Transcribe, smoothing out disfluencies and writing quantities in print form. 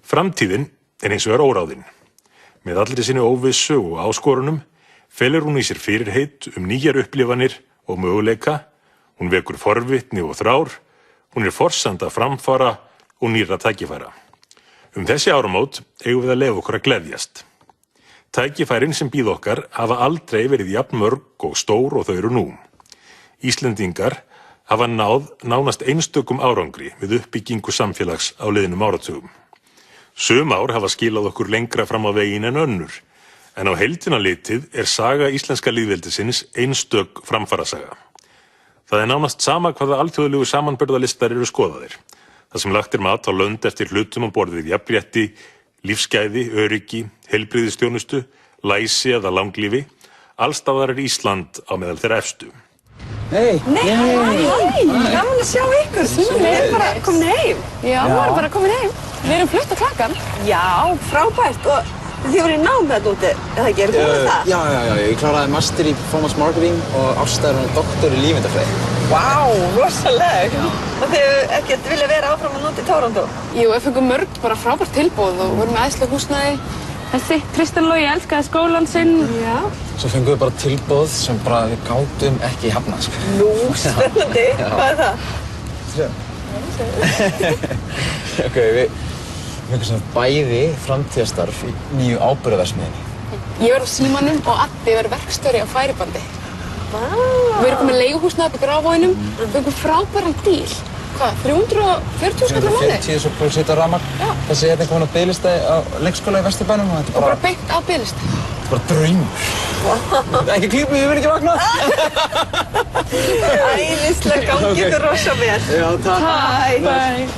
Framtíðin hins vegar óráðin. Með allri sinni óvissu og áskorunum felur hún í sér fyrirheit nýjar upplifanir og möguleika, hún vekur forvitni og þrár, hún forsenda framfara og nýrra tækifæra. Þessi áramót eigum við að leyfa okkur að gleðjast. Tækifærin sem bíða okkar hafa aldrei verið jafn mörg og stór og þau eru nú. Íslendingar hafa náð nánast einstökum árangri við uppbyggingu samfélags á liðnum áratugum. Sum ár hafa skilað okkur lengra fram á veginn en önnur, en á heildina litið saga íslenska lýðveldisins einstök framfarasaga. Það nánast sama hvaða alþjóðlegu samanburðarlistar eru skoðaðir. Það sem lagt mat á lönd eftir hlutum á borð við jafnrétti, lífsgæði, öryggi, heilbrigðisþjónustu, læsi eða langlífi, alls staðar Ísland á meðal þeirra efstu. Nei, gaman að sjá ykkur. Við bara komin heim. Já, við erum bara komin heim. Við erum flutt á Klakkann. Já, frábært. Og þið voru í nám þetta úti, eða ekki? Eru búin það? Já, ég kláraði master í performance marketing og Ásta hún doktor í lífeindafræði. Vá, rosaleg. Og þið ekkert vilja vera áfram að nota í Toronto? Jú, við fengum mörg bara frábært tilboð og vorum með æðisleg húsnæði. Þessi, Tristan Logi elskaði skólann sinn. Já. Svo fengum við bara tilboð sem bara við gátum ekki hafnað, sko. Nú, spennandi. Hvað það? Ok, við fengum svona bæði framtíðarstarf í nýju áburðarverksmiðjunni. Ég verð á Símanum og Addi verður verkstjóri á færibandi. Vá. Við erum komið leiguhúsnæði upp í Grafarvoginum. Við fengum frábæran díl. Hvað, 340 skall á mánuði? 340 svo pluss hitt á rafmagn. Þessi er komin á biðlista á leikskóla í Vesturbænum og þetta bara beint á biðlista. Þetta bara draumur. Ekki klíp mig, ég vil ekki vakna. Æðislega, gangi ykkur rosa vel. Já, takk. Bye.